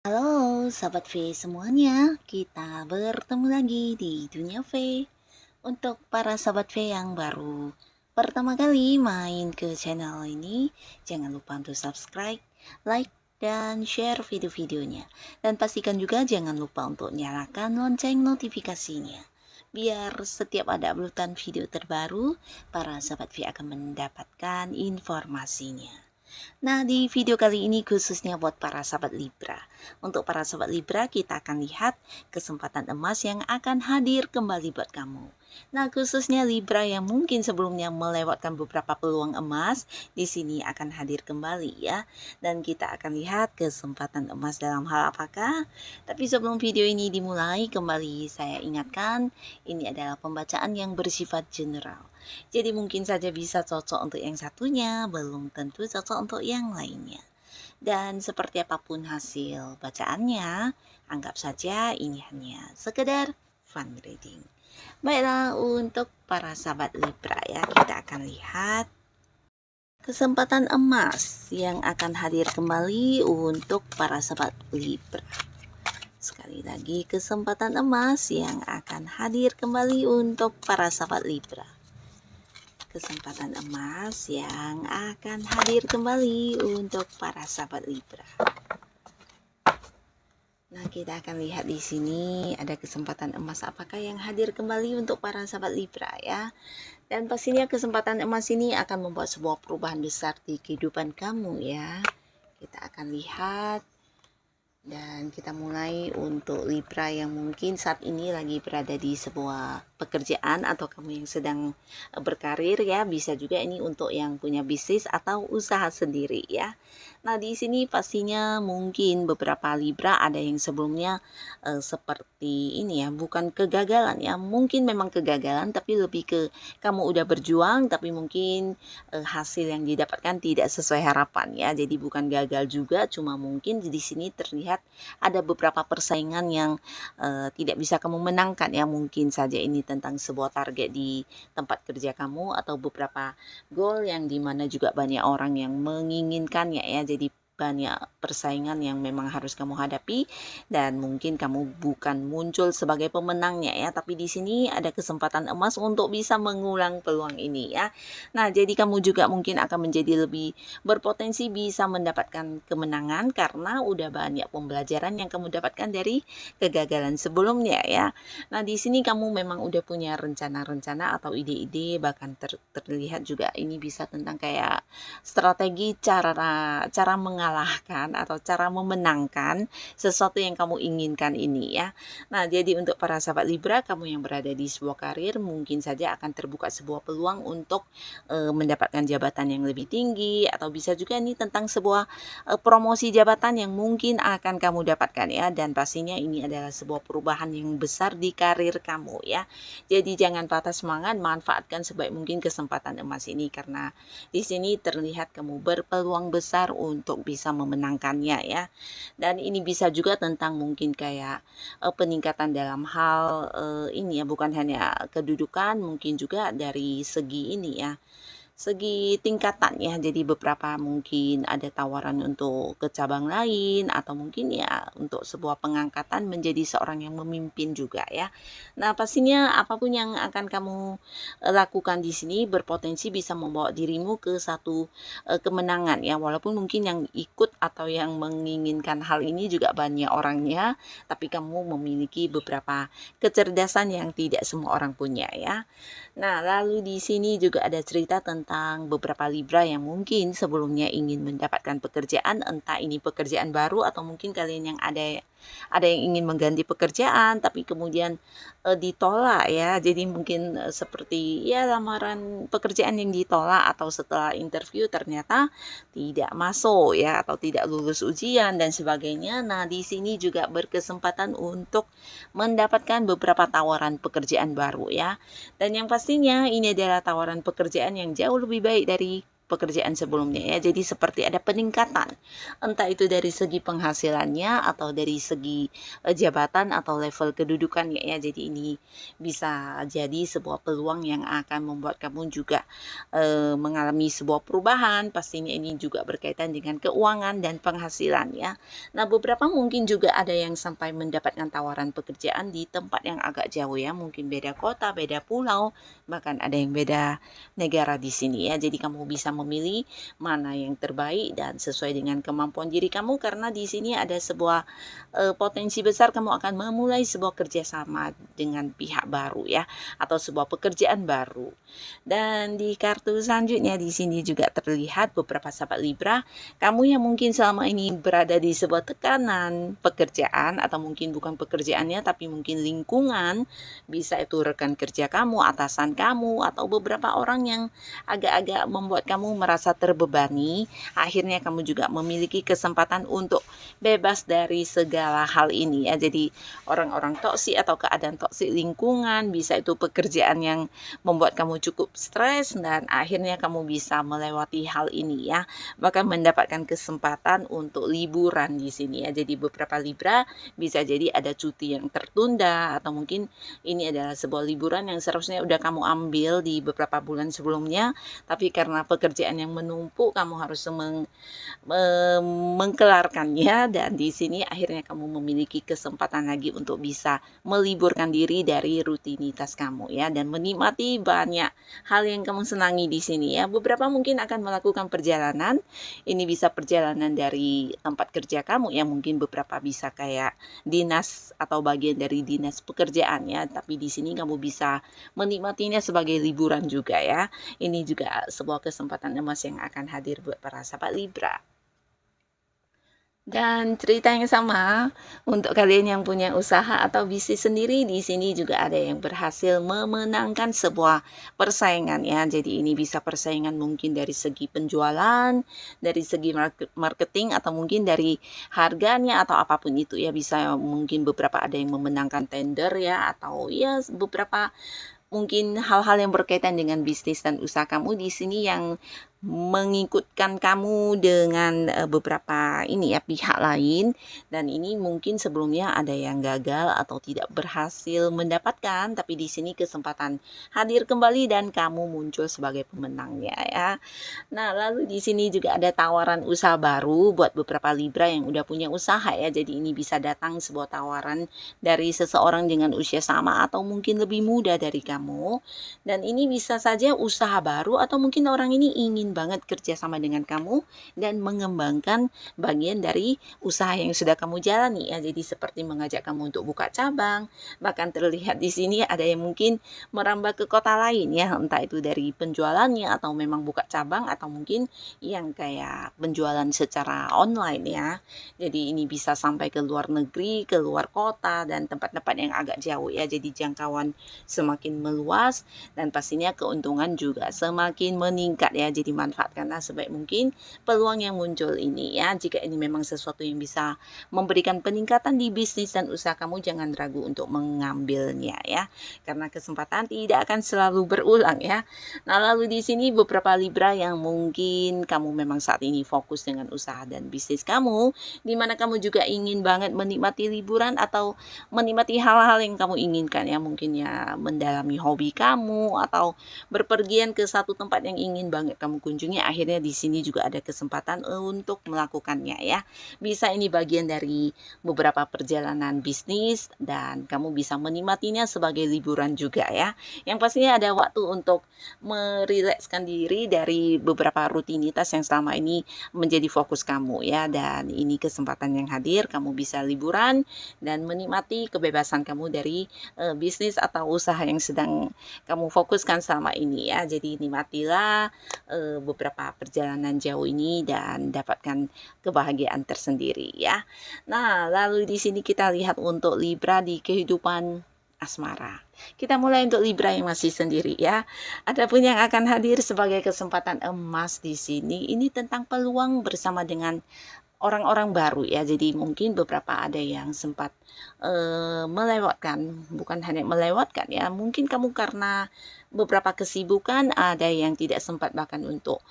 Halo Sobat V semuanya, kita bertemu lagi di Dunia V. Untuk para Sobat V yang baru pertama kali main ke channel ini, jangan lupa untuk subscribe, like, dan share video-videonya. Dan pastikan juga jangan lupa untuk nyalakan lonceng notifikasinya. Biar setiap ada uploadan video terbaru, para Sobat V akan mendapatkan informasinya. Nah, di video kali ini khususnya buat para sahabat Libra. Untuk para sahabat Libra, kita akan lihat kesempatan emas yang akan hadir kembali buat kamu. Nah, khususnya Libra yang mungkin sebelumnya melewatkan beberapa peluang emas, di sini akan hadir kembali ya. Dan kita akan lihat kesempatan emas dalam hal apakah. Tapi sebelum video ini dimulai, kembali saya ingatkan, ini adalah pembacaan yang bersifat general. Jadi mungkin saja bisa cocok untuk yang satunya, belum tentu cocok untuk yang lainnya. Dan seperti apapun hasil bacaannya, anggap saja ini hanya sekedar fun reading. Baiklah, untuk para sahabat Libra ya, kita akan lihat kesempatan emas yang akan hadir kembali untuk para sahabat Libra. Sekali lagi, kesempatan emas yang akan hadir kembali untuk para sahabat Libra. Kesempatan emas yang akan hadir kembali untuk para sahabat Libra. Nah, kita akan lihat di sini ada kesempatan emas apakah yang hadir kembali untuk para sahabat Libra ya. Dan pastinya kesempatan emas ini akan membuat sebuah perubahan besar di kehidupan kamu ya. Kita akan lihat. Dan kita mulai untuk Libra yang mungkin saat ini lagi berada di sebuah pekerjaan atau kamu yang sedang berkarir ya, bisa juga ini untuk yang punya bisnis atau usaha sendiri ya. Nah, di sini pastinya mungkin beberapa Libra ada yang sebelumnya seperti ini ya, bukan kegagalan ya, mungkin memang kegagalan tapi lebih ke kamu udah berjuang tapi mungkin hasil yang didapatkan tidak sesuai harapan ya. Jadi bukan gagal juga, cuma mungkin di sini terlihat ada beberapa persaingan yang tidak bisa kamu menangkan ya. Mungkin saja ini tentang sebuah target di tempat kerja kamu atau beberapa goal yang dimana juga banyak orang yang menginginkannya ya. Jadi banyak persaingan yang memang harus kamu hadapi dan mungkin kamu bukan muncul sebagai pemenangnya ya, tapi di sini ada kesempatan emas untuk bisa mengulang peluang ini ya. Nah, jadi kamu juga mungkin akan menjadi lebih berpotensi bisa mendapatkan kemenangan karena udah banyak pembelajaran yang kamu dapatkan dari kegagalan sebelumnya ya. Nah, di sini kamu memang udah punya rencana-rencana atau ide-ide, bahkan terlihat juga ini bisa tentang kayak strategi cara mengalahkan atau cara memenangkan sesuatu yang kamu inginkan ini ya. Nah, jadi untuk para sahabat Libra, kamu yang berada di sebuah karir mungkin saja akan terbuka sebuah peluang untuk mendapatkan jabatan yang lebih tinggi, atau bisa juga ini tentang sebuah promosi jabatan yang mungkin akan kamu dapatkan ya. Dan pastinya ini adalah sebuah perubahan yang besar di karir kamu ya. Jadi jangan patah semangat, manfaatkan sebaik mungkin kesempatan emas ini karena di sini terlihat kamu berpeluang besar untuk bisa memenangkannya ya. Dan ini bisa juga tentang mungkin kayak peningkatan dalam hal ini ya, bukan hanya kedudukan, mungkin juga dari segi ini ya, segi tingkatan ya. Jadi beberapa mungkin ada tawaran untuk ke cabang lain atau mungkin ya untuk sebuah pengangkatan menjadi seorang yang memimpin juga ya. Nah, pastinya apapun yang akan kamu lakukan di sini berpotensi bisa membawa dirimu ke satu kemenangan ya. Walaupun mungkin yang ikut atau yang menginginkan hal ini juga banyak orangnya, tapi kamu memiliki beberapa kecerdasan yang tidak semua orang punya ya. Nah, lalu di sini juga ada cerita tentang beberapa Libra yang mungkin sebelumnya ingin mendapatkan pekerjaan, entah ini pekerjaan baru atau mungkin kalian yang ada ada yang ingin mengganti pekerjaan tapi kemudian ditolak ya. Jadi mungkin seperti ya lamaran pekerjaan yang ditolak atau setelah interview ternyata tidak masuk ya atau tidak lulus ujian dan sebagainya. Nah, di sini juga berkesempatan untuk mendapatkan beberapa tawaran pekerjaan baru ya. Dan yang pastinya ini adalah tawaran pekerjaan yang jauh lebih baik dari pekerjaan sebelumnya ya. Jadi seperti ada peningkatan, entah itu dari segi penghasilannya atau dari segi jabatan atau level kedudukannya ya. Jadi ini bisa jadi sebuah peluang yang akan membuat kamu juga mengalami sebuah perubahan. Pastinya ini juga berkaitan dengan keuangan dan penghasilan ya. Nah, beberapa mungkin juga ada yang sampai mendapatkan tawaran pekerjaan di tempat yang agak jauh ya, mungkin beda kota, beda pulau, bahkan ada yang beda negara di sini ya. Jadi kamu bisa memilih mana yang terbaik dan sesuai dengan kemampuan diri kamu, karena di sini ada sebuah potensi besar kamu akan memulai sebuah kerjasama dengan pihak baru ya, atau sebuah pekerjaan baru. Dan di kartu selanjutnya di sini juga terlihat beberapa sahabat Libra, kamu yang mungkin selama ini berada di sebuah tekanan pekerjaan atau mungkin bukan pekerjaannya tapi mungkin lingkungan, bisa itu rekan kerja kamu, atasan kamu, atau beberapa orang yang agak-agak membuat kamu merasa terbebani. Akhirnya kamu juga memiliki kesempatan untuk bebas dari segala hal ini ya. Jadi orang-orang toksik atau keadaan toksik lingkungan, bisa itu pekerjaan yang membuat kamu cukup stres, dan akhirnya kamu bisa melewati hal ini ya. Bahkan mendapatkan kesempatan untuk liburan di sini ya. Jadi beberapa Libra bisa jadi ada cuti yang tertunda, atau mungkin ini adalah sebuah liburan yang seharusnya udah kamu ambil di beberapa bulan sebelumnya, tapi karena pekerjaan yang menumpuk kamu harus mengkelarkannya, dan di sini akhirnya kamu memiliki kesempatan lagi untuk bisa meliburkan diri dari rutinitas kamu ya, dan menikmati banyak hal yang kamu senangi di sini ya. Beberapa mungkin akan melakukan perjalanan. Ini bisa perjalanan dari tempat kerja kamu ya, mungkin beberapa bisa kayak dinas atau bagian dari dinas pekerjaan ya, tapi di sini kamu bisa menikmatinya sebagai liburan juga ya. Ini juga sebuah kesempatan emas yang akan hadir buat para sahabat Libra. Dan cerita yang sama untuk kalian yang punya usaha atau bisnis sendiri, di sini juga ada yang berhasil memenangkan sebuah persaingan ya. Jadi ini bisa persaingan mungkin dari segi penjualan, dari segi marketing, atau mungkin dari harganya atau apapun itu ya. Bisa mungkin beberapa ada yang memenangkan tender ya, atau ya beberapa mungkin hal-hal yang berkaitan dengan bisnis dan usaha kamu di sini yang mengikutkan kamu dengan beberapa ini ya pihak lain, dan ini mungkin sebelumnya ada yang gagal atau tidak berhasil mendapatkan, tapi di sini kesempatan hadir kembali dan kamu muncul sebagai pemenangnya ya. Nah, lalu di sini juga ada tawaran usaha baru buat beberapa Libra yang udah punya usaha ya. Jadi ini bisa datang sebuah tawaran dari seseorang dengan usia sama atau mungkin lebih muda dari kamu, dan ini bisa saja usaha baru atau mungkin orang ini ingin banget kerja sama dengan kamu dan mengembangkan bagian dari usaha yang sudah kamu jalani ya. Jadi seperti mengajak kamu untuk buka cabang, bahkan terlihat di sini ada yang mungkin merambah ke kota lain ya, entah itu dari penjualannya atau memang buka cabang, atau mungkin yang kayak penjualan secara online ya. Jadi ini bisa sampai ke luar negeri, ke luar kota, dan tempat-tempat yang agak jauh ya. Jadi jangkauan semakin meluas dan pastinya keuntungan juga semakin meningkat ya. Jadi manfaatkanlah sebaik mungkin peluang yang muncul ini ya. Jika ini memang sesuatu yang bisa memberikan peningkatan di bisnis dan usaha kamu, jangan ragu untuk mengambilnya ya, karena kesempatan tidak akan selalu berulang ya. Nah, lalu di sini beberapa Libra yang mungkin kamu memang saat ini fokus dengan usaha dan bisnis kamu, di mana kamu juga ingin banget menikmati liburan atau menikmati hal-hal yang kamu inginkan ya, mungkin ya mendalami hobi kamu atau berpergian ke satu tempat yang ingin banget kamu kunjungi. Akhirnya di sini juga ada kesempatan untuk melakukannya ya. Bisa ini bagian dari beberapa perjalanan bisnis dan kamu bisa menikmatinya sebagai liburan juga ya. Yang pastinya ada waktu untuk merilekskan diri dari beberapa rutinitas yang selama ini menjadi fokus kamu ya, dan ini kesempatan yang hadir, kamu bisa liburan dan menikmati kebebasan kamu dari bisnis atau usaha yang sedang kamu fokuskan selama ini ya. Jadi nikmatilah beberapa perjalanan jauh ini dan dapatkan kebahagiaan tersendiri ya. Nah, lalu di sini kita lihat untuk Libra di kehidupan asmara. Kita mulai untuk Libra yang masih sendiri ya. Adapun yang akan hadir sebagai kesempatan emas di sini ini tentang peluang bersama dengan orang-orang baru ya. Jadi mungkin beberapa ada yang sempat melewatkan, bukan hanya melewatkan ya. Mungkin kamu karena beberapa kesibukan ada yang tidak sempat bahkan untuk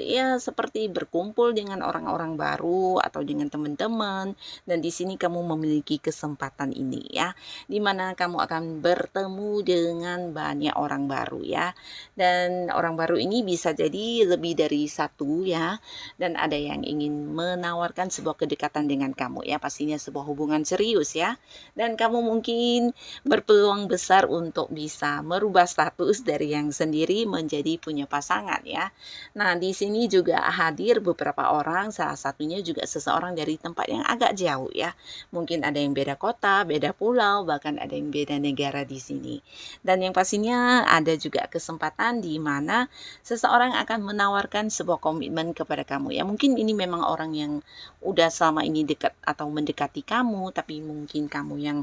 ya seperti berkumpul dengan orang-orang baru atau dengan teman-teman, dan di sini kamu memiliki kesempatan ini ya, dimana kamu akan bertemu dengan banyak orang baru ya, dan orang baru ini bisa jadi lebih dari satu ya, dan ada yang ingin menawarkan sebuah kedekatan dengan kamu ya, pastinya sebuah hubungan serius ya, dan kamu mungkin berpeluang besar untuk bisa merubah status dari yang sendiri menjadi punya pasangan ya. Nah, di sini juga hadir beberapa orang, salah satunya juga seseorang dari tempat yang agak jauh ya. Mungkin ada yang beda kota, beda pulau, bahkan ada yang beda negara di sini. Dan yang pastinya ada juga kesempatan di mana seseorang akan menawarkan sebuah komitmen kepada kamu ya. Mungkin ini memang orang yang udah selama ini dekat atau mendekati kamu, tapi mungkin kamu yang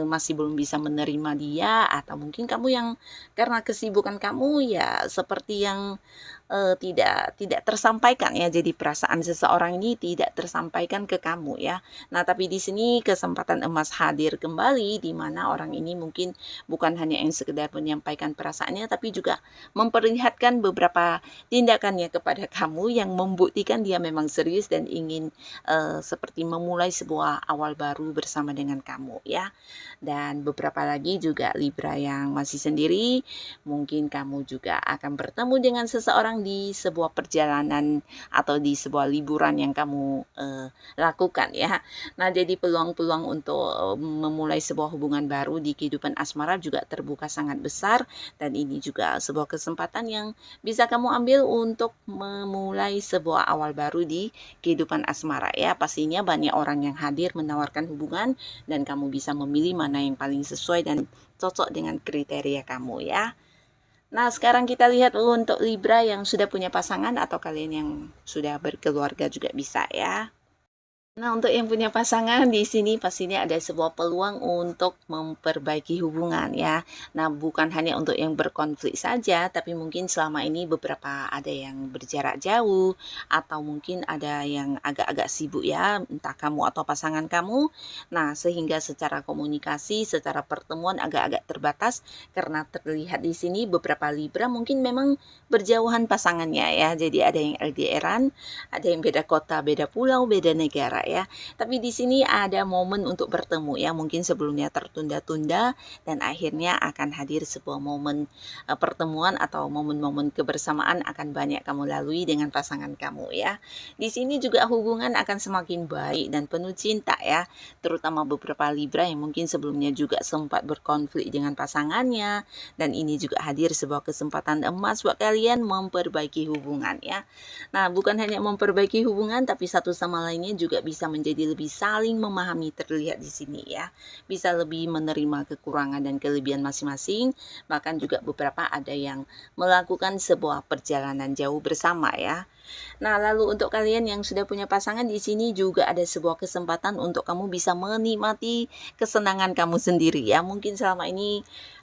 masih belum bisa menerima dia, atau mungkin kamu yang karena kesibukan kamu ya seperti yang tidak tersampaikan ya, jadi perasaan seseorang ini tidak tersampaikan ke kamu ya. Nah, tapi di sini kesempatan emas hadir kembali di mana orang ini mungkin bukan hanya yang sekedar menyampaikan perasaannya, tapi juga memperlihatkan beberapa tindakannya kepada kamu yang membuktikan dia memang serius dan ingin seperti memulai sebuah awal baru bersama dengan kamu ya. Dan beberapa lagi juga Libra yang masih sendiri, mungkin kamu juga akan bertemu dengan seseorang di sebuah perjalanan atau di sebuah liburan yang kamu lakukan ya. Nah, jadi peluang-peluang untuk memulai sebuah hubungan baru di kehidupan asmara juga terbuka sangat besar, dan ini juga sebuah kesempatan yang bisa kamu ambil untuk memulai sebuah awal baru di kehidupan asmara ya. Pastinya banyak orang yang hadir menawarkan hubungan, dan kamu bisa memilih mana yang paling sesuai dan cocok dengan kriteria kamu ya. Nah, sekarang kita lihat untuk Libra yang sudah punya pasangan atau kalian yang sudah berkeluarga juga bisa ya. Nah, untuk yang punya pasangan di sini pastinya ada sebuah peluang untuk memperbaiki hubungan ya. Nah, bukan hanya untuk yang berkonflik saja, tapi mungkin selama ini beberapa ada yang berjarak jauh atau mungkin ada yang agak-agak sibuk ya, entah kamu atau pasangan kamu. Nah, sehingga secara komunikasi, secara pertemuan agak-agak terbatas karena terlihat di sini beberapa Libra mungkin memang berjauhan pasangannya ya. Jadi ada yang LDRan, ada yang beda kota, beda pulau, beda negara ya. Tapi di sini ada momen untuk bertemu ya. Mungkin sebelumnya tertunda-tunda dan akhirnya akan hadir sebuah momen pertemuan atau momen-momen kebersamaan akan banyak kamu lalui dengan pasangan kamu ya. Di sini juga hubungan akan semakin baik dan penuh cinta ya. Terutama beberapa Libra yang mungkin sebelumnya juga sempat berkonflik dengan pasangannya, dan ini juga hadir sebuah kesempatan emas buat kalian memperbaiki hubungan ya. Nah, bukan hanya memperbaiki hubungan, tapi satu sama lainnya juga bisa menjadi lebih saling memahami, terlihat di sini ya. Bisa lebih menerima kekurangan dan kelebihan masing-masing, bahkan juga beberapa ada yang melakukan sebuah perjalanan jauh bersama ya. Nah, lalu untuk kalian yang sudah punya pasangan di sini juga ada sebuah kesempatan untuk kamu bisa menikmati kesenangan kamu sendiri ya. Mungkin selama ini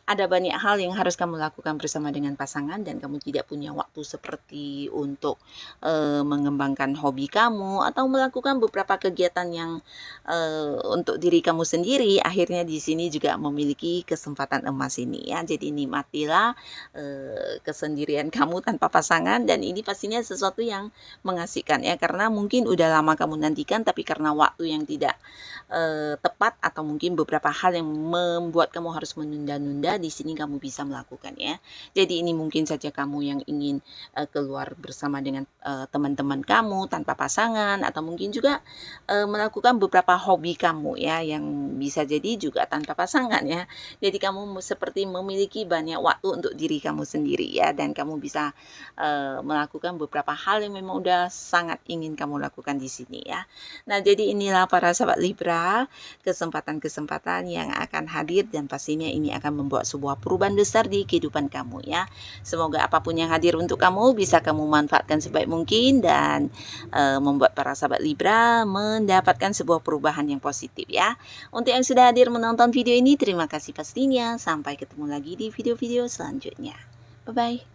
ada banyak hal yang harus kamu lakukan bersama dengan pasangan dan kamu tidak punya waktu seperti untuk mengembangkan hobi kamu atau melakukan beberapa kegiatan yang untuk diri kamu sendiri. Akhirnya di sini juga memiliki kesempatan emas ini ya. Jadi nikmatilah kesendirian kamu tanpa pasangan, dan ini pastinya sesuatu yang mengasihkan ya, karena mungkin udah lama kamu nantikan tapi karena waktu yang tidak tepat atau mungkin beberapa hal yang membuat kamu harus menunda-nunda, di sini kamu bisa melakukan ya. Jadi ini mungkin saja kamu yang ingin keluar bersama dengan teman-teman kamu tanpa pasangan, atau mungkin juga melakukan beberapa hobi kamu ya yang bisa jadi juga tanpa pasangan ya. Jadi kamu seperti memiliki banyak waktu untuk diri kamu sendiri ya, dan kamu bisa melakukan beberapa hal hal yang memang udah sangat ingin kamu lakukan di sini ya. Nah, jadi inilah para sahabat Libra, kesempatan-kesempatan yang akan hadir dan pastinya ini akan membawa sebuah perubahan besar di kehidupan kamu ya. Semoga apapun yang hadir untuk kamu bisa kamu manfaatkan sebaik mungkin dan membuat para sahabat Libra mendapatkan sebuah perubahan yang positif ya. Untuk yang sudah hadir menonton video ini, terima kasih pastinya. Sampai ketemu lagi di video-video selanjutnya. Bye-bye.